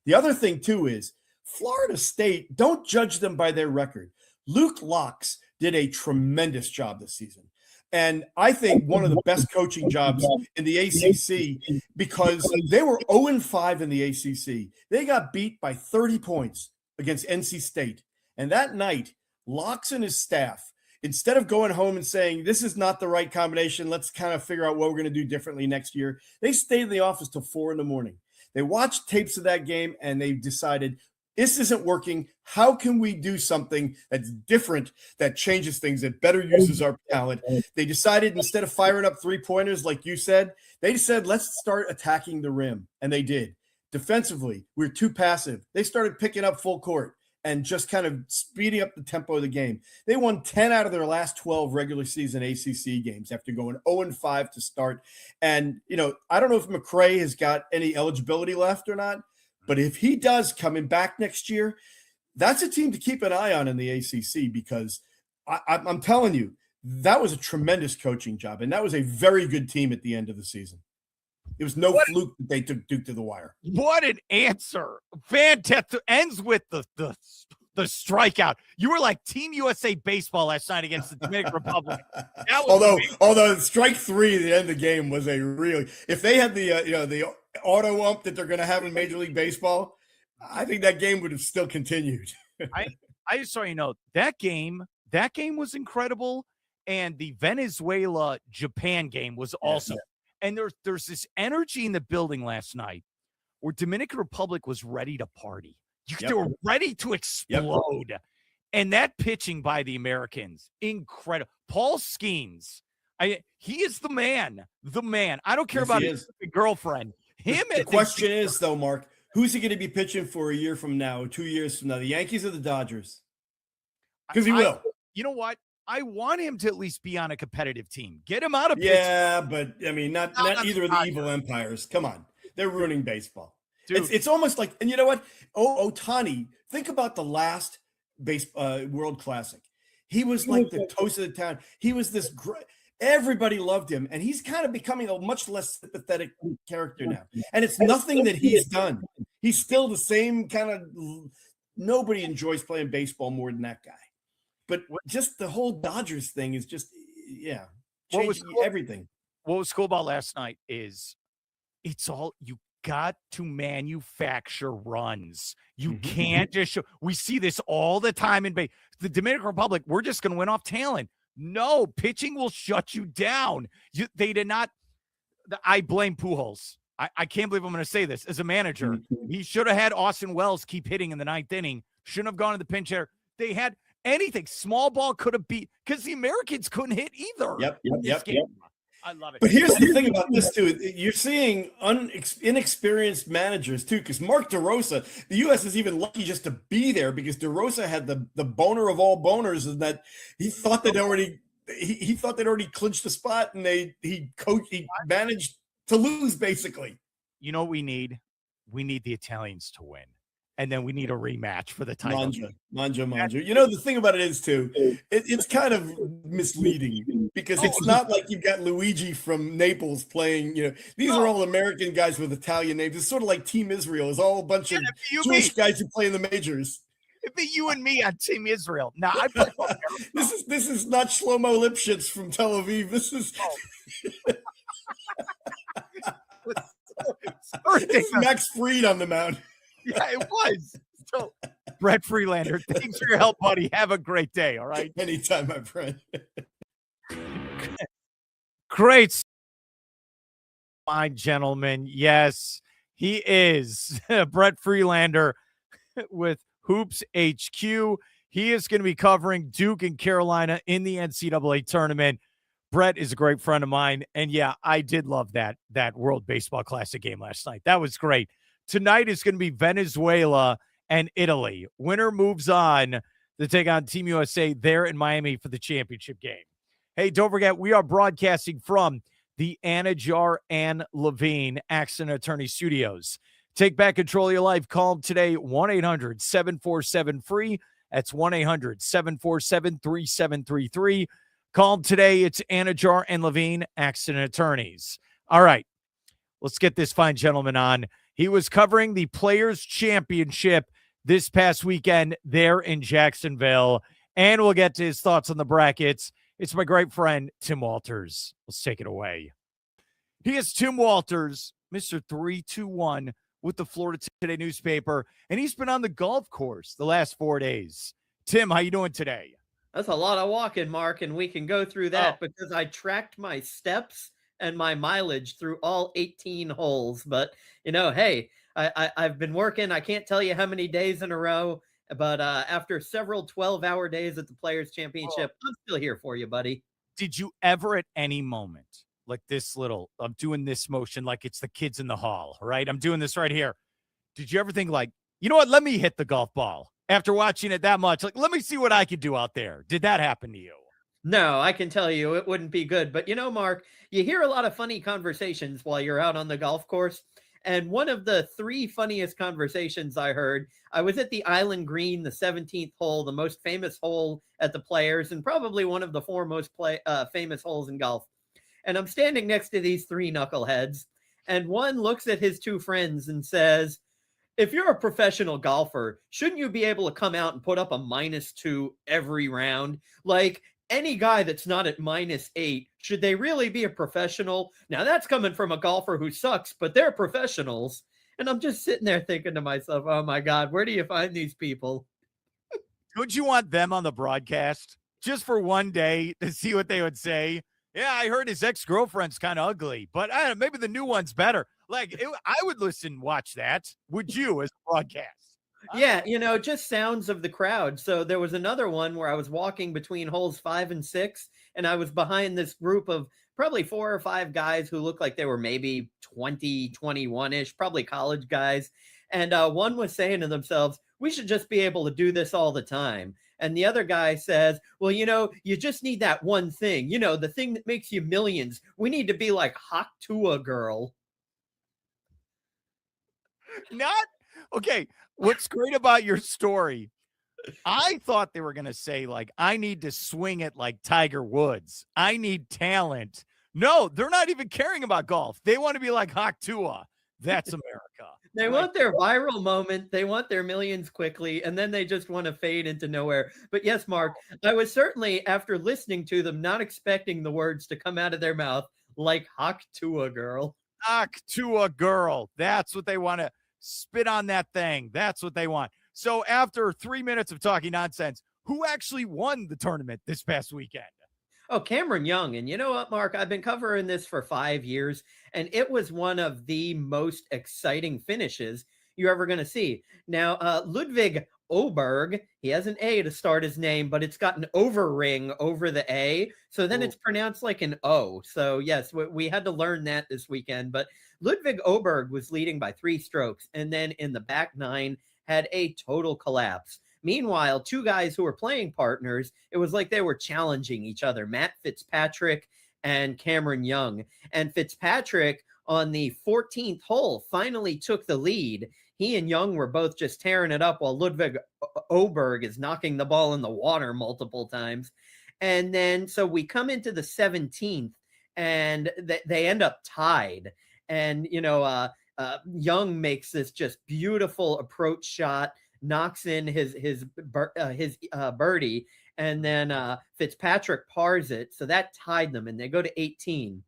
The other thing, too, is Florida State, don't judge them by their record. Luke Locks did a tremendous job this season. And I think one of the best coaching jobs in the ACC, because they were 0-5 in the ACC. They got beat by 30 points against NC State. And that night, Locks and his staff, instead of going home and saying, this is not the right combination, let's kind of figure out what we're going to do differently next year, they stayed in the office till 4 a.m. They watched tapes of that game, and they decided, this isn't working. How can we do something that's different, that changes things, that better uses our talent? They decided, instead of firing up 3-pointers like you said, they said, let's start attacking the rim. And they did. Defensively, we're too passive. They started picking up full court and just kind of speeding up the tempo of the game. They won 10 out of their last 12 regular season ACC games after going 0-5 to start. And, I don't know if McCray has got any eligibility left or not, but if he does, coming back next year, that's a team to keep an eye on in the ACC, because I'm telling you, that was a tremendous coaching job, and that was a very good team at the end of the season. It was no fluke that they took Duke to the wire. What an answer. Fantastic. Ends with the strikeout. You were like Team USA baseball last night against the Dominican Republic. Although strike 3 at the end of the game was a really, if they had the auto ump that they're going to have in Major League Baseball, I think that game would have still continued. I just saw that game was incredible, and the Venezuela-Japan game was also. Yeah. And there's this energy in the building last night where Dominican Republic was ready to party. They were ready to explode. Yep. And that pitching by the Americans, incredible. Paul Skeens, he is the man. I don't care about his girlfriend. The question is, though, Mark, who's he going to be pitching for a year from now, 2 years from now? The Yankees or the Dodgers? Because he will. You know what? I want him to at least be on a competitive team. Get him out of pitching. Yeah, but I mean, not either of the evil empires. Come on. They're ruining baseball. Dude. It's almost like, and you know what? Ohtani, think about the last World Classic. He was like the toast of the town. He was this great. Everybody loved him, and he's kind of becoming a much less sympathetic character now. And it's nothing that he's done. He's still the same kind of. Nobody enjoys playing baseball more than that guy. But just the whole Dodgers thing is just, changing everything. What was cool about last night is it's all you got to manufacture runs. You can't just show. We see this all the time in the Dominican Republic. We're just going to win off talent. No, pitching will shut you down. They did not. I blame Pujols. I can't believe I'm going to say this. As a manager, he should have had Austin Wells keep hitting in the ninth inning. Shouldn't have gone to the pinch hitter. They had anything. Small ball could have beat because the Americans couldn't hit either. Yep. I love it. But here's the thing about this, too. You're seeing inexperienced managers, too, because Mark DeRosa, the U.S. is even lucky just to be there because DeRosa had the boner of all boners, and that he thought they'd already clinched the spot, and he managed to lose, basically. You know what we need? We need the Italians to win. And then we need a rematch for the title. Manja. You know, the thing about it is, too, it's kind of misleading because it's not like you've got Luigi from Naples playing, these are all American guys with Italian names. It's sort of like Team Israel. It's all a bunch of Jewish guys who play in the majors. It'd be you and me on Team Israel. Now, I play This is not Shlomo Lipschitz from Tel Aviv. This is it's Max Fried on the mound. Yeah, it was. So, Brett Friedlander, thanks for your help, buddy. Have a great day, all right? Anytime, my friend. Great. Fine, gentlemen. Yes, he is. Brett Friedlander with Hoops HQ. He is going to be covering Duke and Carolina in the NCAA tournament. Brett is a great friend of mine. And, yeah, I did love that World Baseball Classic game last night. That was great. Tonight is going to be Venezuela and Italy. Winner moves on to take on Team USA there in Miami for the championship game. Hey, don't forget, we are broadcasting from the Anidjar and Levine Accident Attorney Studios. Take back control of your life. Call them today, 1-800-747-FREE. That's 1-800-747-3733. Call them today. It's Anidjar and Levine Accident Attorneys. All right, let's get this fine gentleman on. He was covering the Players' Championship this past weekend there in Jacksonville, and we'll get to his thoughts on the brackets. It's my great friend, Tim Walters. Let's take it away. He is Tim Walters, Mr. 321 with the Florida Today newspaper, and he's been on the golf course the last 4 days. Tim, how you doing today? That's a lot of walking, Mark, and we can go through that because I tracked my steps and my mileage through all 18 holes. But, hey, I've been working. I can't tell you how many days in a row, but after several 12-hour days at the Players' Championship, I'm still here for you, buddy. Did you ever at any moment, like I'm doing this motion like it's the kids in the hall, right? I'm doing this right here. Did you ever think like, you know what, let me hit the golf ball after watching it that much? Like, let me see what I could do out there. Did that happen to you? No, I can tell you it wouldn't be good. But, Mark, you hear a lot of funny conversations while you're out on the golf course. And one of the 3 funniest conversations I heard, I was at the Island Green, the 17th hole, the most famous hole at the Players, and probably one of the 4 most famous holes in golf. And I'm standing next to these 3 knuckleheads, and one looks at his 2 friends and says, if you're a professional golfer, shouldn't you be able to come out and put up a -2 every round? Like, any guy that's not at -8, should they really be a professional? Now, that's coming from a golfer who sucks, but they're professionals. And I'm just sitting there thinking to myself, oh, my God, where do you find these people? Don't you want them on the broadcast just for one day to see what they would say? Yeah, I heard his ex-girlfriend's kind of ugly, but I don't know, maybe the new one's better. Like, I would watch that. Would you as a broadcast? Yeah, just sounds of the crowd. So there was another one where I was walking between holes 5 and 6, and I was behind this group of probably 4 or 5 guys who looked like they were maybe 20, 21-ish, probably college guys. And one was saying to themselves, we should just be able to do this all the time. And the other guy says, well, you just need that one thing, the thing that makes you millions. We need to be like Hawk Tua girl. Not okay. What's great about your story? I thought they were going to say, like, I need to swing it like Tiger Woods. I need talent. No, they're not even caring about golf. They want to be like Hawk Tua. That's America. They Like, want their viral moment. They want their millions quickly, and then they just want to fade into nowhere. But yes, Mark, I was certainly, after listening to them, not expecting the words to come out of their mouth like Hawk Tua girl. Hawk Tua girl. That's what they want to spit on that thing. That's what they want. So after 3 minutes of talking nonsense, who actually won the tournament this past weekend? Oh, Cameron Young. And you know what, Mark? I've been covering this for 5 years, and it was one of the most exciting finishes you're ever going to see. Now, Ludwig Oberg, he has an A to start his name, but it's got an over ring over the A. So then it's pronounced like an O. So, yes, we had to learn that this weekend. But Ludwig Oberg was leading by 3 strokes, and then in the back 9 had a total collapse. Meanwhile, 2 guys who were playing partners, it was like they were challenging each other, Matt Fitzpatrick and Cameron Young. And Fitzpatrick on the 14th hole finally took the lead. He and Young were both just tearing it up while Ludwig Oberg is knocking the ball in the water multiple times. And then so we come into the 17th and they end up tied. And, Young makes this just beautiful approach shot, knocks in his birdie, and then Fitzpatrick pars it. So that tied them, and they go to 18.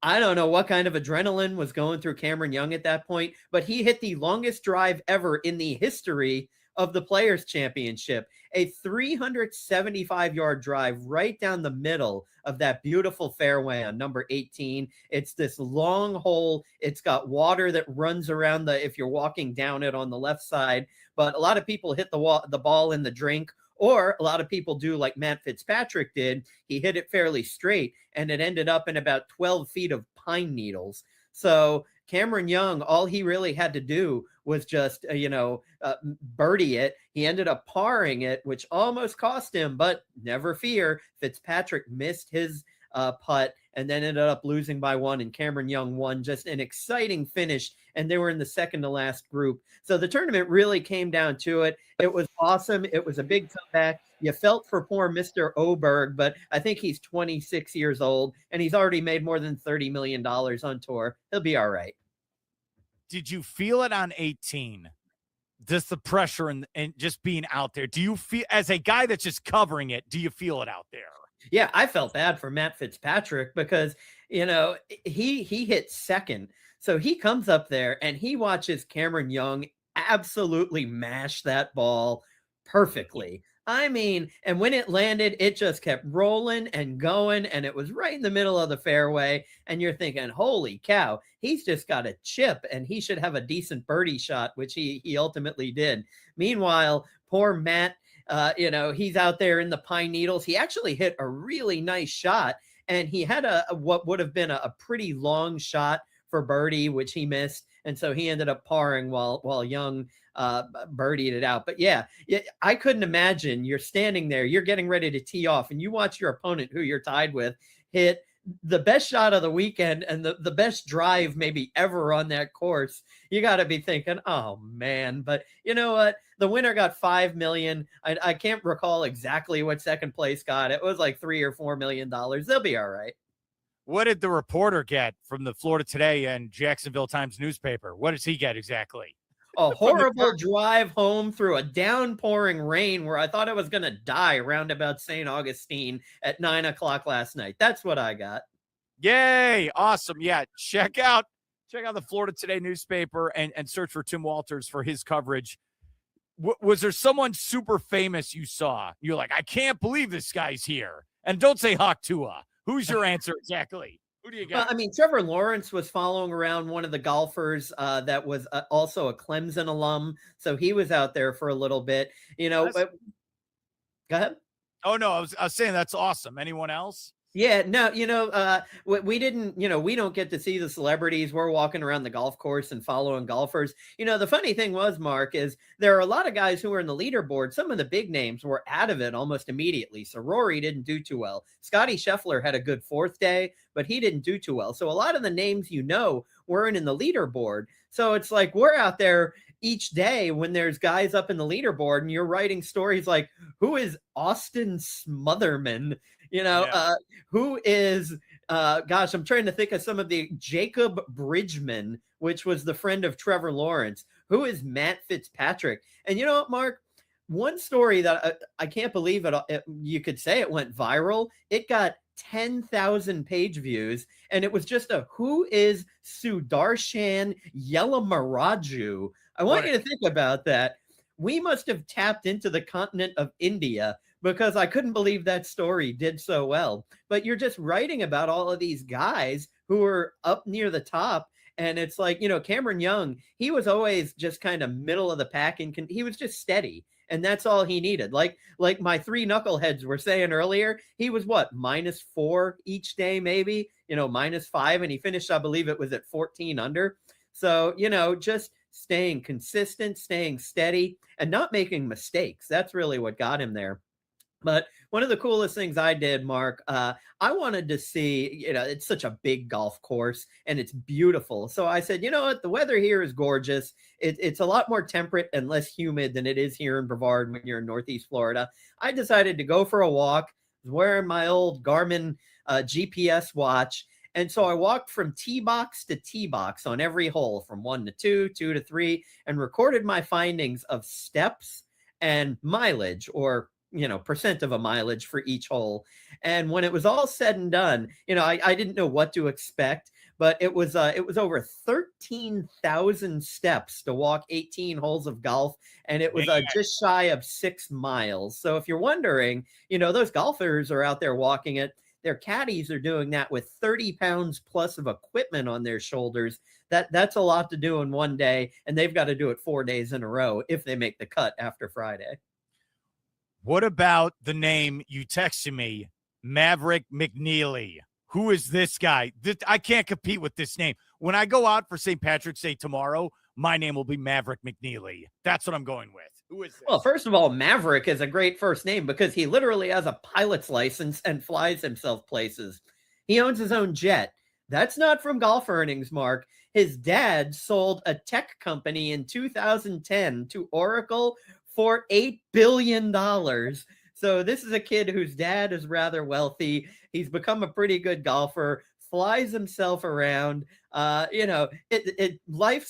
I don't know what kind of adrenaline was going through Cameron Young at that point, but he hit the longest drive ever in the history of the Players Championship, a 375-yard drive right down the middle of that beautiful fairway on number 18. It's this long hole. It's got water that runs around if you're walking down it on the left side, but a lot of people hit the ball in the drink, or a lot of people do like Matt Fitzpatrick did. He hit it fairly straight, and it ended up in about 12 feet of pine needles. So Cameron Young, all he really had to do was just, birdie it. He ended up parring it, which almost cost him, but never fear. Fitzpatrick missed his putt and then ended up losing by 1, and Cameron Young won. Just an exciting finish, and they were in the second to last group. So the tournament really came down to it. It was awesome. It was a big comeback. You felt for poor Mr. Oberg, but I think he's 26 years old, and he's already made more than $30 million on tour. He'll be all right. Did you feel it on 18? Just the pressure and just being out there. Do you feel, as a guy that's just covering it, do you feel it out there? Yeah, I felt bad for Matt Fitzpatrick because, he hit second. So he comes up there and he watches Cameron Young absolutely mash that ball perfectly. I mean, and when it landed, it just kept rolling and going, and it was right in the middle of the fairway. And you're thinking, holy cow, he's just got a chip and he should have a decent birdie shot, which he ultimately did. Meanwhile, poor Matt, he's out there in the pine needles. He actually hit a really nice shot, and he had what would have been a pretty long shot for birdie, which he missed. And so he ended up parring while Young birdied it out. But yeah, I couldn't imagine you're standing there, you're getting ready to tee off, and you watch your opponent who you're tied with hit the best shot of the weekend and the best drive maybe ever on that course. You got to be thinking, oh man. But you know what? The winner got $5 million. I can't recall exactly what second place got. It was like $3 or $4 million. They'll be all right. What did the reporter get from the Florida Today and Jacksonville Times newspaper? What does he get exactly? A horrible drive home through a downpouring rain where I thought I was going to die roundabout St. Augustine at 9:00 last night. That's what I got. Yay. Awesome. Yeah. Check out the Florida Today newspaper and search for Tim Walters for his coverage. Was there someone super famous you saw? You're like, I can't believe this guy's here. And don't say Hawk Tua. Who's your answer exactly? Who do you got? Well, I mean, Trevor Lawrence was following around one of the golfers that was also a Clemson alum. So he was out there for a little bit, Go ahead. Oh, no, I was saying that's awesome. Anyone else? Yeah, no, we didn't, we don't get to see the celebrities. We're walking around the golf course and following golfers. The funny thing was, Mark, is there are a lot of guys who were in the leaderboard. Some of the big names were out of it almost immediately. So Rory didn't do too well. Scotty Scheffler had a good fourth day, but he didn't do too well. So a lot of the names weren't in the leaderboard. So it's like we're out there each day when there's guys up in the leaderboard and you're writing stories like, who is Austin Smotherman? Who is gosh, I'm trying to think of some of the Jacob Bridgman, which was the friend of Trevor Lawrence. Who is Matt Fitzpatrick? And you know what, Mark? One story that I can't believe you could say it went viral. It got 10,000 page views, and it was just who is Sudarshan Yelamaraju? I want you to think about that. We must have tapped into the continent of India, because I couldn't believe that story did so well. But you're just writing about all of these guys who are up near the top. And it's like, Cameron Young, he was always just kind of middle of the pack, and he was just steady. And that's all he needed. Like my three knuckleheads were saying earlier, he was what, -4 each day, maybe, -5. And he finished, I believe it was at 14 under. So, just staying consistent, staying steady, and not making mistakes. That's really what got him there. But one of the coolest things I did, Mark, I wanted to see, it's such a big golf course and it's beautiful. So I said, you know what? The weather here is gorgeous. It's a lot more temperate and less humid than it is here in Brevard when you're in Northeast Florida. I decided to go for a walk. I was wearing my old Garmin GPS watch. And so I walked from tee box to tee box on every hole, from 1 to 2, 2 to 3, and recorded my findings of steps and mileage, or percent of a mileage for each hole. And when it was all said and done, I didn't know what to expect, but it was over 13,000 steps to walk 18 holes of golf. And it was just shy of 6 miles. So if you're wondering, those golfers are out there walking it. Their caddies are doing that with 30 pounds plus of equipment on their shoulders. That's a lot to do in one day. And they've got to do it 4 days in a row if they make the cut after Friday. What about the name you texted me, Maverick McNeely? Who is this guy? I can't compete with this name. When I go out for St. Patrick's Day tomorrow, my name will be Maverick McNeely. That's what I'm going with. Who is this? Well, first of all, Maverick is a great first name because he literally has a pilot's license and flies himself places. He owns his own jet. That's not from golf earnings, Mark. His dad sold a tech company in 2010 to Oracle for $8 billion. So this is a kid whose dad is rather wealthy. He's become a pretty good golfer, flies himself around. Life's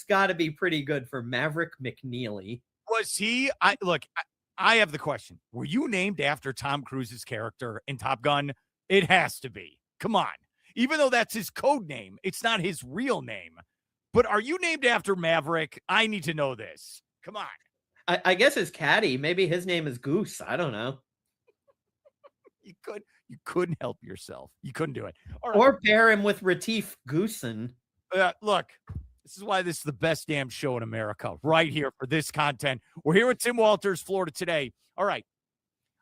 got to be pretty good for Maverick McNeely. Was he? I have the question. Were you named after Tom Cruise's character in Top Gun? It has to be. Come on. Even though that's his code name, it's not his real name. But are you named after Maverick? I need to know this. Come on. I guess his caddy, maybe his name is Goose. I don't know. You couldn't help yourself. You couldn't do it. Right. Or pair him with Retief Goosen. Look, this is why this is the best damn show in America, right here for this content. We're here with Tim Walters, Florida Today. All right.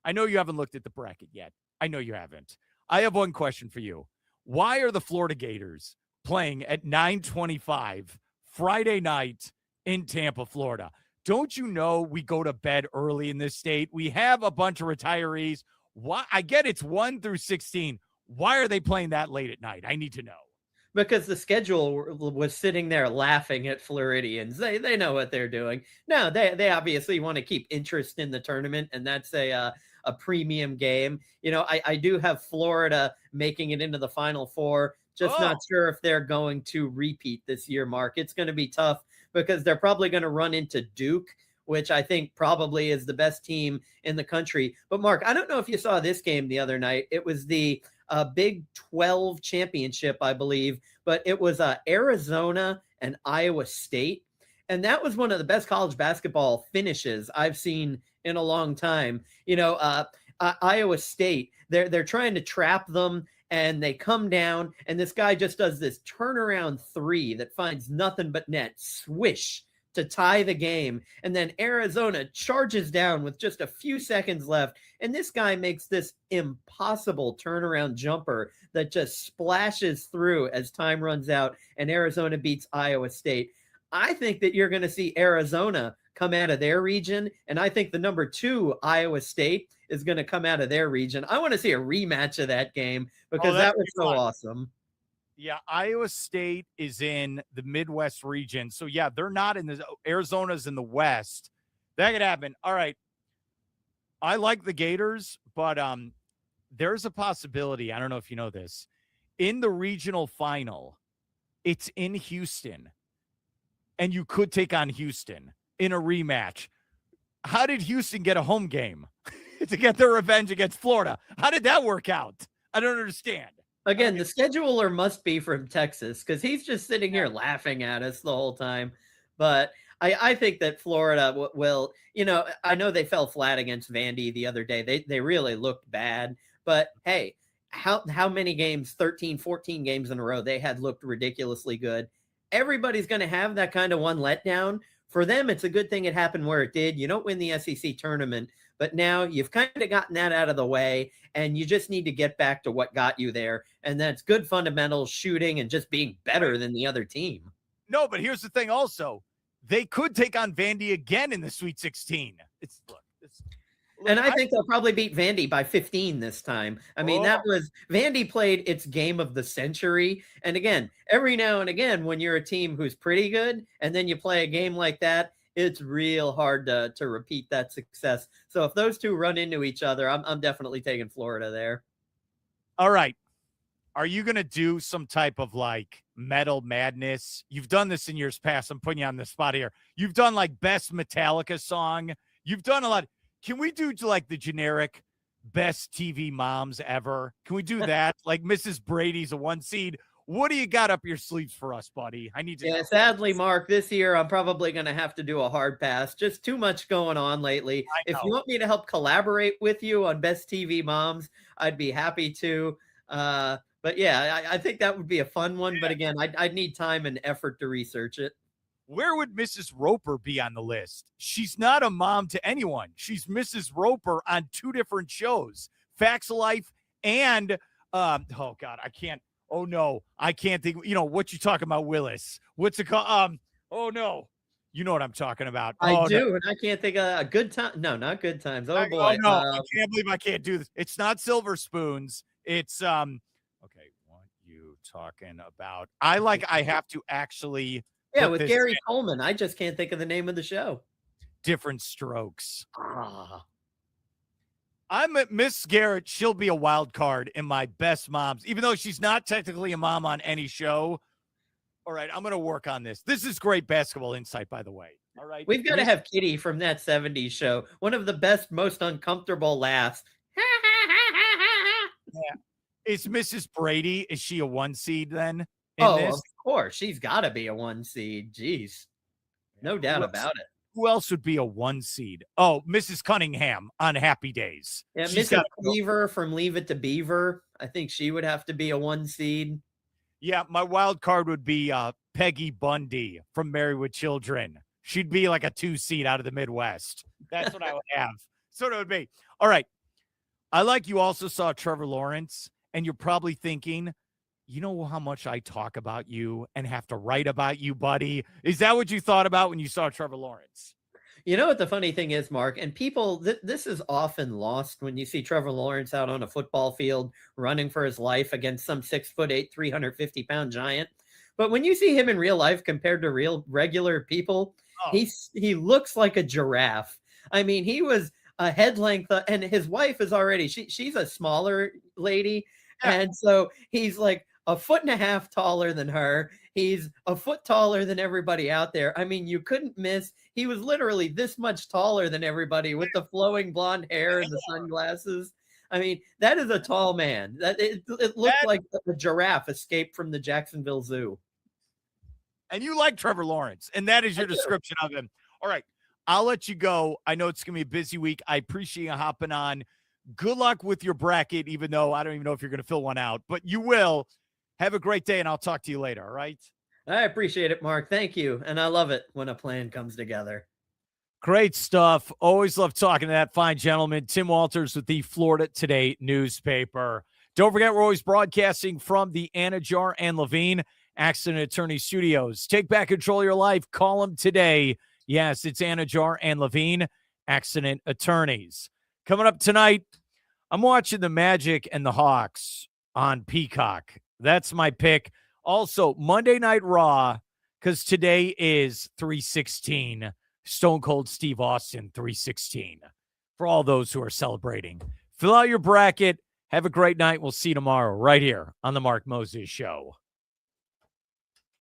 I know you haven't looked at the bracket yet. I know you haven't. I have one question for you. Why are the Florida Gators playing at 9:25 Friday night in Tampa, Florida? Don't you know we go to bed early in this state? We have a bunch of retirees. Why? I get it's 1 through 16. Why are they playing that late at night? I need to know. Because the schedule was sitting there laughing at Floridians. They know what they're doing. No, they obviously want to keep interest in the tournament, and that's a premium game. I do have Florida making it into the Final Four. Just not sure if they're going to repeat this year, Mark. It's going to be tough because they're probably going to run into Duke, which I think probably is the best team in the country. But, Mark, I don't know if you saw this game the other night. It was the Big 12 championship, I believe, but it was Arizona and Iowa State. And that was one of the best college basketball finishes I've seen in a long time. Iowa State, they're trying to trap them, and they come down, and this guy just does this turnaround three that finds nothing but net, swish, to tie the game. And then Arizona charges down with just a few seconds left, and this guy makes this impossible turnaround jumper that just splashes through as time runs out, and Arizona beats Iowa State. I think that you're going to see Arizona come out of their region, and I think the number 2 Iowa State is going to come out of their region. I want to see a rematch of that game because that was so awesome. Yeah, Iowa State is in the Midwest region. So, yeah, they're not in the Arizona's in the West. That could happen. All right. I like the Gators, but there's a possibility. I don't know if you know this. In the regional final, it's in Houston, and you could take on Houston in a rematch. How did Houston get a home game to get their revenge against Florida? How did that work out? I don't understand. Again, the scheduler must be from Texas because he's just sitting here laughing at us the whole time. But I think that Florida will, I know they fell flat against Vandy the other day. They really looked bad. But hey, how many games, 13, 14 games in a row, they had looked ridiculously good. Everybody's going to have that kind of one letdown. For them, it's a good thing it happened where it did. You don't win the SEC tournament, but now you've kind of gotten that out of the way, and you just need to get back to what got you there. And that's good fundamentals, shooting, and just being better than the other team. No, but here's the thing also. They could take on Vandy again in the Sweet 16. And I think they'll probably beat Vandy by 15 this time. I mean, that was Vandy played its game of the century. And again, every now and again, when you're a team who's pretty good and then you play a game like that, it's real hard to repeat that success. So if those two run into each other, I'm definitely taking Florida there. All right. Are you going to do some type of like metal madness? You've done this in years past. I'm putting you on the spot here. You've done like best Metallica song. You've done a lot. Can we do like the generic best TV moms ever? Can we do that? Like Mrs. Brady's a 1 seed. What do you got up your sleeves for us, buddy? I need to know. Sadly, Mark, this year I'm probably going to have to do a hard pass. Just too much going on lately. If you want me to help collaborate with you on best TV moms, I'd be happy to. But yeah, I think that would be a fun one. But again, I'd need time and effort to research it. Where would Mrs. Roper be on the list? She's not a mom to anyone. She's Mrs. Roper on 2 different shows, Facts of Life and, oh God, I can't. Oh no, I can't think. What you talking about, Willis? What's it called? Oh no, you know what I'm talking about. I do, and I can't think of a good time. No, not Good Times. Oh boy, no, I can't believe I can't do this. It's not Silver Spoons. It's okay. What you talking about? I have to actually. Yeah, with Gary Coleman. I just can't think of the name of the show. Different Strokes. I'm at Miss Garrett. She'll be a wild card in my best moms, even though she's not technically a mom on any show. All right, I'm going to work on this. This is great basketball insight, by the way. All right. We've got to have Kitty from that 70s show. One of the best, most uncomfortable laughs. Yeah. Is Mrs. Brady, is she a 1 seed then? Of course. She's got to be a 1 seed. Jeez. No doubt about it. Who else would be a 1 seed? Oh, Mrs. Cunningham on Happy Days. Yeah, Mrs. Beaver from Leave It to Beaver. I think she would have to be a 1 seed. Yeah, my wild card would be Peggy Bundy from Married with Children. She'd be like a 2 seed out of the Midwest. That's what I would have. So it would be. All right. I like you also saw Trevor Lawrence, and you're probably thinking, you know how much I talk about you and have to write about you, buddy? Is that what you thought about when you saw Trevor Lawrence? You know what the funny thing is, Mark, and people, this is often lost when you see Trevor Lawrence out on a football field running for his life against some 6'8", 350-pound giant. But when you see him in real life compared to real regular people, he looks like a giraffe. I mean, he was a head length, and his wife is already, she's a smaller lady. Yeah. And so he's like 1.5 feet taller than her. He's a foot taller than everybody out there. I mean, you couldn't miss. He was literally this much taller than everybody with the flowing blonde hair and the sunglasses. I mean, that is a tall man. That it looked like a giraffe escaped from the Jacksonville Zoo. And you like Trevor Lawrence, and that is your description of him. All right, I'll let you go. I know it's going to be a busy week. I appreciate you hopping on. Good luck with your bracket, even though I don't even know if you're going to fill one out, but you will. Have a great day, and I'll talk to you later, all right? I appreciate it, Mark. Thank you, and I love it when a plan comes together. Great stuff. Always love talking to that fine gentleman, Tim Walters with the Florida Today newspaper. Don't forget, we're always broadcasting from the Anidjar and Levine Accident Attorney Studios. Take back control of your life. Call them today. Yes, it's Anidjar and Levine Accident Attorneys. Coming up tonight, I'm watching the Magic and the Hawks on Peacock. That's my pick. Also, Monday Night Raw, because today is 316, Stone Cold Steve Austin 316. For all those who are celebrating, fill out your bracket. Have a great night. We'll see you tomorrow right here on the Mark Moses Show.